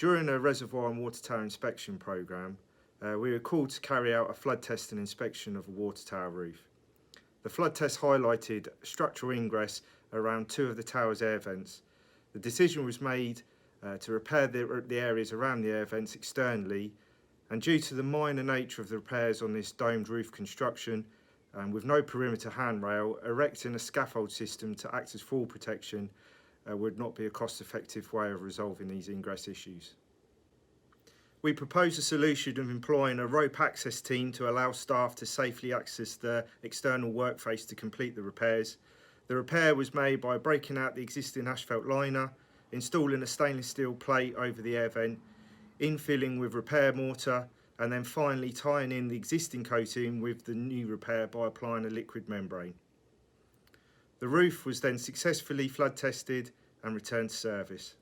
During a reservoir and water tower inspection programme, we were called to carry out a flood test and inspection of a water tower roof. The flood test highlighted structural ingress around 2 of the tower's air vents. The decision was made to repair the areas around the air vents externally, and due to the minor nature of the repairs on this domed roof construction, and with no perimeter handrail, erecting a scaffold system to act as fall protection would not be a cost-effective way of resolving these ingress issues. We proposed a solution of employing a rope access team to allow staff to safely access the external workface to complete the repairs. The repair was made by breaking out the existing asphalt liner, installing a stainless steel plate over the air vent, infilling with repair mortar, and then finally tying in the existing coating with the new repair by applying a liquid membrane. The roof was then successfully flood tested and returned to service.